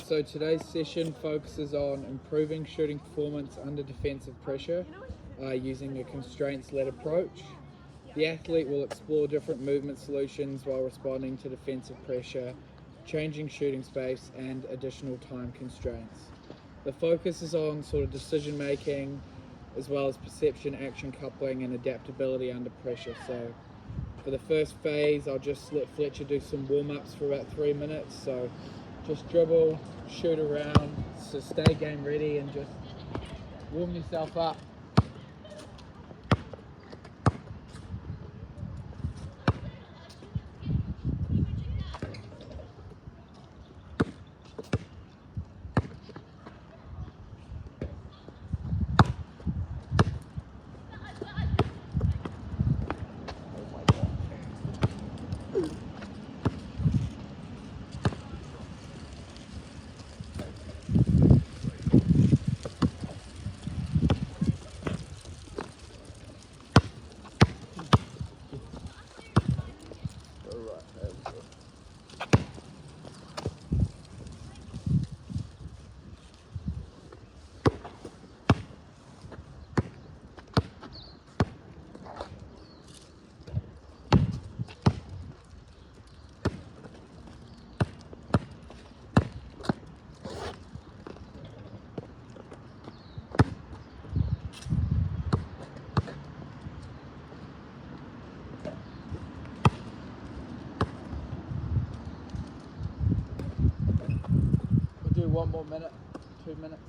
So today's session focuses on improving shooting performance under defensive pressure using a constraints-led approach. The athlete will explore different movement solutions while responding to defensive pressure, changing shooting space, and additional time constraints. The focus is on sort of decision making, as well as perception, action coupling, and adaptability under pressure. So for the first phase, I'll just let Fletcher do some warm-ups for about 3 minutes. So just dribble, shoot around, so stay game ready and just warm yourself up. We'll do 1 more minute, 2 minutes.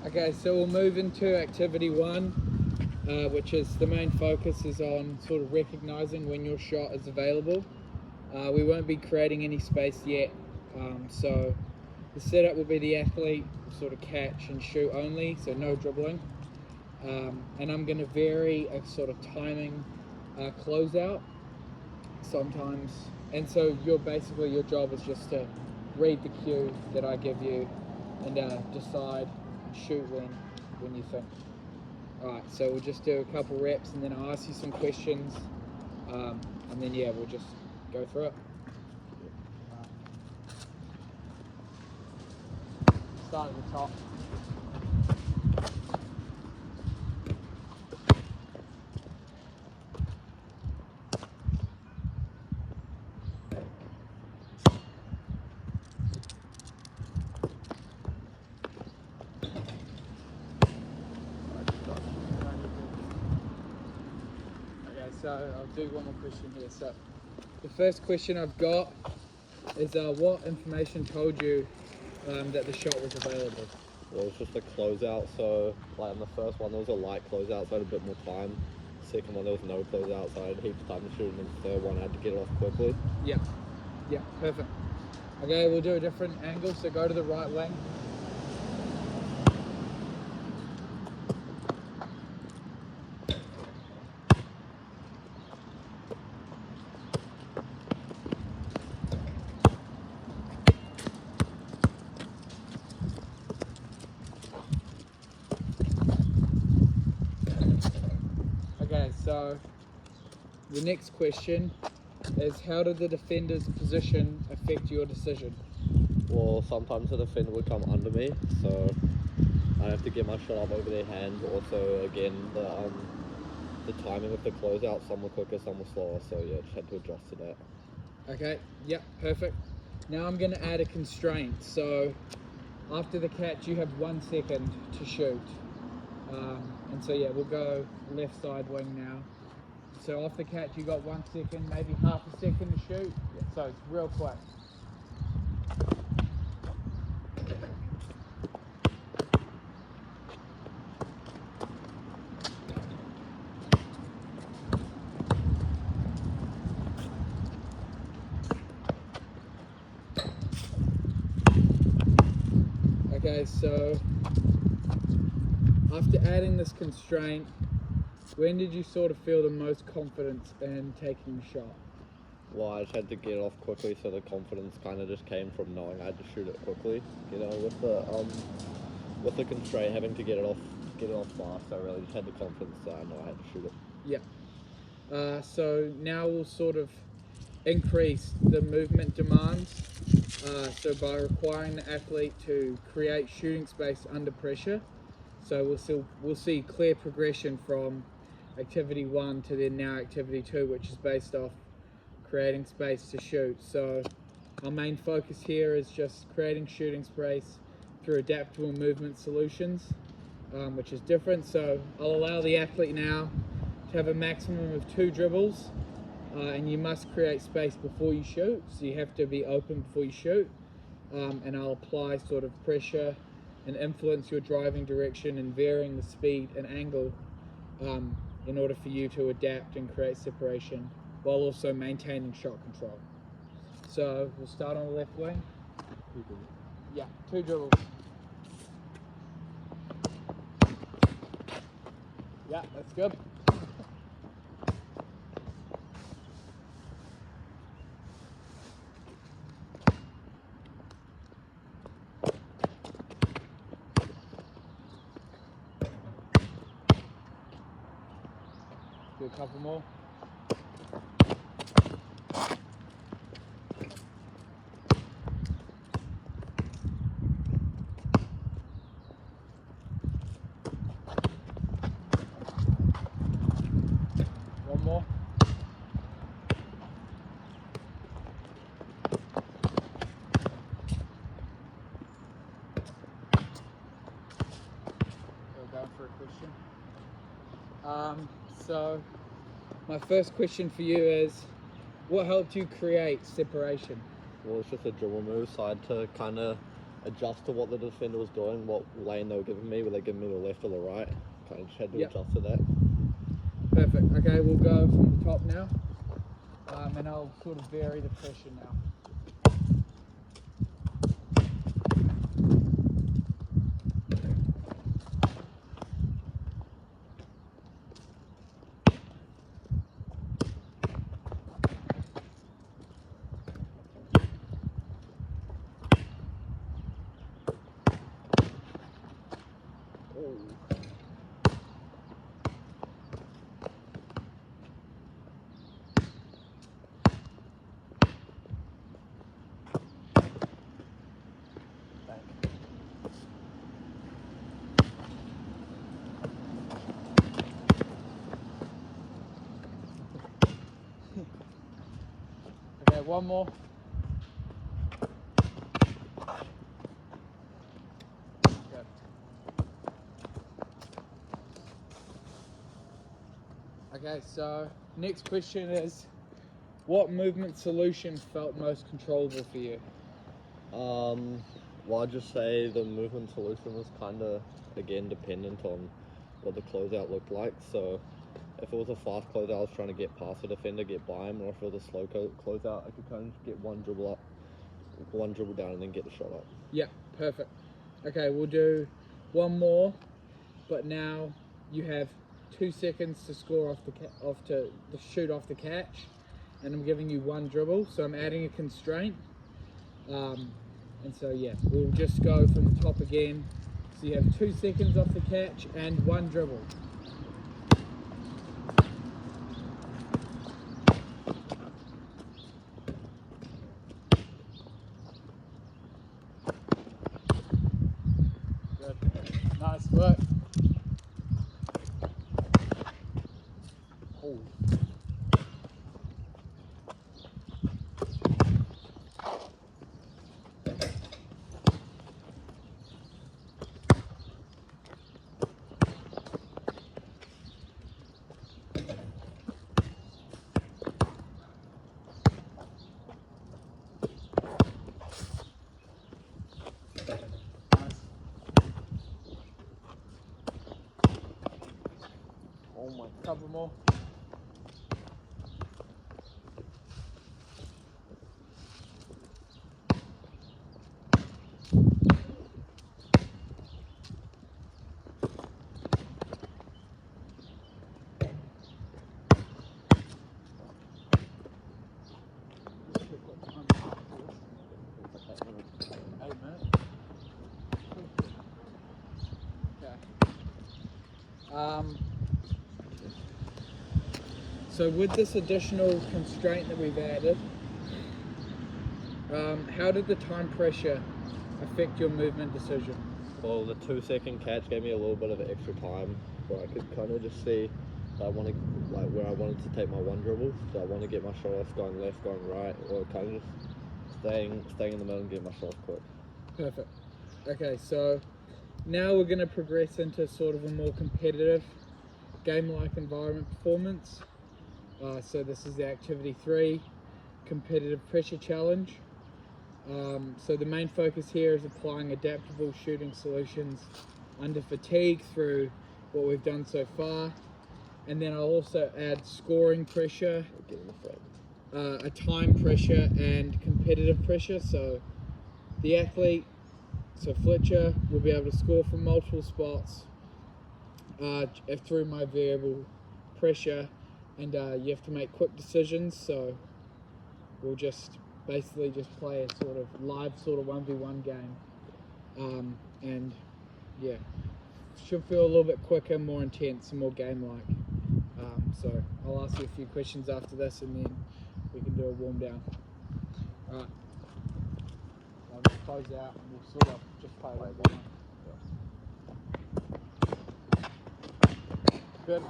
Okay, so we'll move into activity 1, which is the main focus is on sort of recognizing when your shot is available. We won't be creating any space yet, so the setup will be the athlete sort of catch and shoot only, so no dribbling. And I'm going to vary a sort of timing closeout sometimes. And so your job is just to read the cue that I give you and decide and shoot when you think. Alright, so we'll just do a couple reps and then I'll ask you some questions, and then we'll just go through it. Start at the top. So I'll do one more question here. So the first question I've got is what information told you that the shot was available? Well, it was just a closeout, so like in the first one there was a light closeout, so I had a bit more time. Second one there was no closeout, so I had heaps of time to shoot, and the third one I had to get it off quickly. Yeah, perfect. Okay, we'll do a different angle, so go to the right wing. Okay, so the next question is, how did the defender's position affect your decision? Well, sometimes the defender would come under me, so I have to get my shot up over their hands. Also, again, the timing of the closeout, some were quicker, some were slower, so yeah, just had to adjust to that. Okay, yep, perfect. Now I'm going to add a constraint. So After the catch, you have 1 second to shoot. And so yeah, we'll go left side wing now. So off the catch, you got 1 second, maybe half a second to shoot. So it's real quick. Okay, so after adding this constraint, when did you sort of feel the most confidence in taking the shot? Well, I just had to get it off quickly, so the confidence kind of just came from knowing I had to shoot it quickly. You know, with the constraint, having to get it off fast, I really just had the confidence that I know I had to shoot it. Yeah. So now we'll sort of increase the movement demands. So by requiring the athlete to create shooting space under pressure, so we'll see clear progression from activity 1 to then now activity 2, which is based off creating space to shoot. So our main focus here is just creating shooting space through adaptable movement solutions, which is different. So I'll allow the athlete now to have a maximum of 2 dribbles, and you must create space before you shoot, so you have to be open before you shoot. And I'll apply sort of pressure and influence your driving direction and varying the speed and angle in order for you to adapt and create separation while also maintaining shot control. So we'll start on the left wing. Yeah, 2 dribbles. Yeah, that's good. Do a couple more. One more. Go down for a question. So my first question for you is, what helped you create separation? Well, it's just a dribble move, so I had to kind of adjust to what the defender was doing, what lane they were giving me, were they giving me the left or the right. Kind of just had to adjust to that. Perfect. Okay, we'll go from the top now, and I'll sort of vary the pressure now. Okay, one more. Good. Okay, so next question is, what movement solution felt most controllable for you? Well, I'd just say the movement solution was kind of, again, dependent on what the closeout looked like. So if it was a fast closeout, I was trying to get past the defender, get by him, or if it was a slow closeout, I could kind of get one dribble up, one dribble down, and then get the shot up. Yeah, perfect. Okay, we'll do one more, but now you have 2 seconds to score to shoot off the catch, and I'm giving you 1 dribble, so I'm adding a constraint. And so yeah, we'll just go from the top again. So you have 2 seconds off the catch and 1 dribble. Good. Nice work. Oh. couple more. So with this additional constraint that we've added, how did the time pressure affect your movement decision? Well, the 2-second catch gave me a little bit of extra time where I could kind of just see that I wanted, like, where I wanted to take my one dribble. So I want to get my shot off going left, going right, or kind of just staying in the middle and getting my shot off quick. Perfect. Okay, so now we're going to progress into sort of a more competitive game-like environment performance. So this is the activity 3, competitive pressure challenge. So the main focus here is applying adaptable shooting solutions under fatigue through what we've done so far. And then I'll also add scoring pressure, a time pressure and competitive pressure. So the athlete, so Fletcher, will be able to score from multiple spots through my variable pressure, and you have to make quick decisions. So we'll just basically just play a sort of live sort of 1v1 game, and yeah, should feel a little bit quicker, more intense, and more game-like. So I'll ask you a few questions after this, and then we can do a warm down. All right. I'll just close out, and we'll sort of just play a little bit. Good.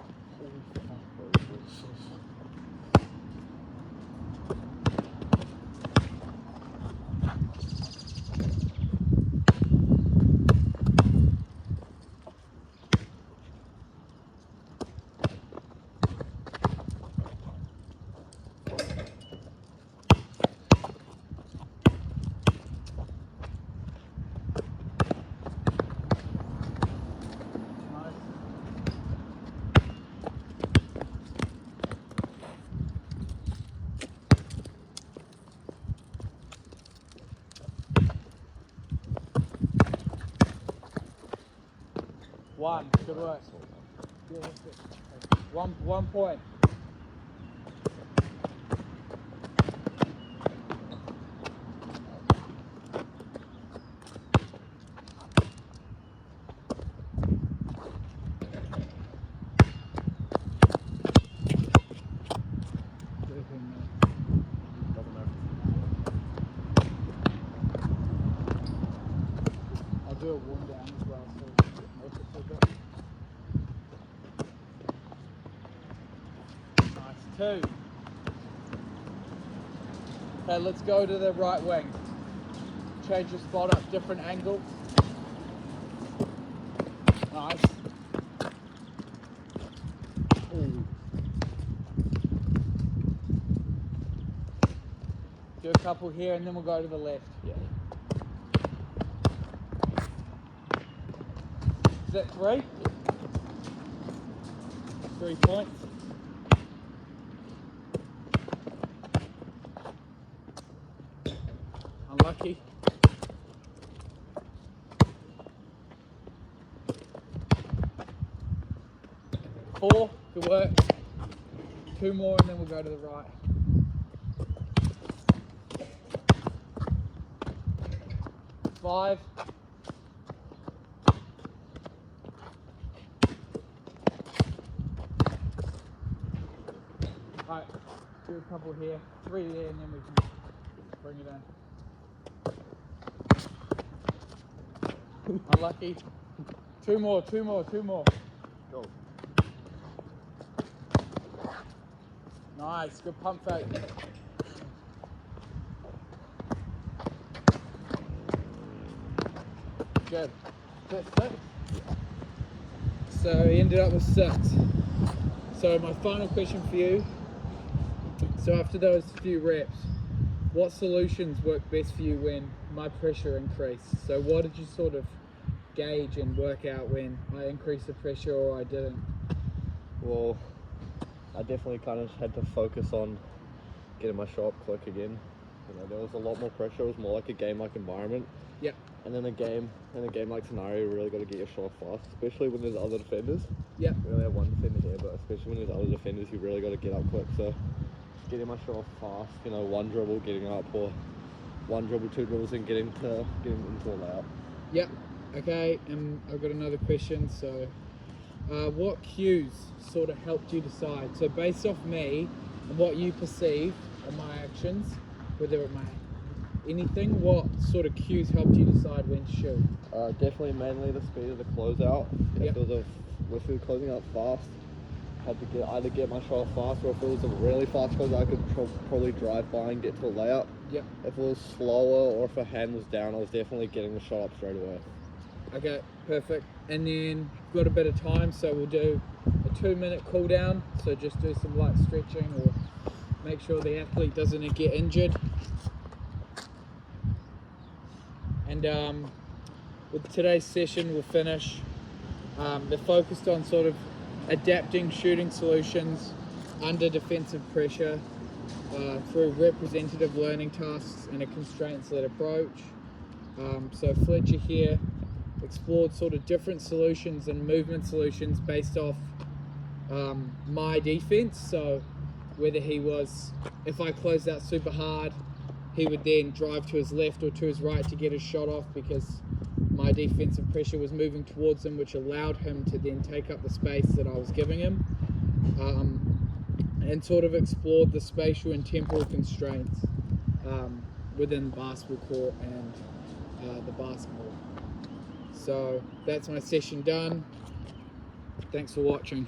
One, good work. Yeah, that's it. 1 point. I'll do a warm down as well. Nice. 2. Okay, let's go to the right wing. Change your spot up, different angle. Nice. Ooh. Do a couple here, and then we'll go to the left. Yeah. Is that 3? 3 points. Unlucky. 4, good work. 2 more, and then we'll go to the right. 5. Alright, do a couple here, 3 there, and then we can bring it in. Unlucky. 2 more. Go. Nice, good pump fake. Good. That's 6. So he ended up with 6. So my final question for you. So after those few reps, what solutions work best for you when my pressure increased? So what did you sort of gauge and work out when I increased the pressure or I didn't? Well, I definitely kind of had to focus on getting my shot up quick again. You know, there was a lot more pressure. It was more like a game-like environment. Yeah. And in a game-like scenario, you really got to get your shot fast, especially when there's other defenders. Yeah. We only have one defender here, but especially when there's other defenders, you really got to get up quick. So getting my shot fast, you know, one dribble, getting up, or one dribble, two dribbles, and getting into a layup. Yeah. Okay. And I've got another question. So, what cues sort of helped you decide? So based off me and what you perceive of my actions, whether it might anything, what sort of cues helped you decide when to shoot? Definitely mainly the speed of the closeout. Yep. If we were closing out fast, had to either get my shot fast, or if it was a really fast closeout, I could probably drive by and get to a layup. Yep. If it was slower or if a hand was down, I was definitely getting the shot up straight away. Okay, perfect. And then got a bit of time, so we'll do a 2-minute cool down. So just do some light stretching or make sure the athlete doesn't get injured. And with today's session, we'll finish. They're focused on sort of adapting shooting solutions under defensive pressure through representative learning tasks and a constraints-led approach. So Fletcher here explored sort of different solutions and movement solutions based off my defense. So whether if I closed out super hard, he would then drive to his left or to his right to get his shot off because my defensive pressure was moving towards him, which allowed him to then take up the space that I was giving him, and sort of explored the spatial and temporal constraints within the basketball court and the basketball. So that's my session done. Thanks for watching.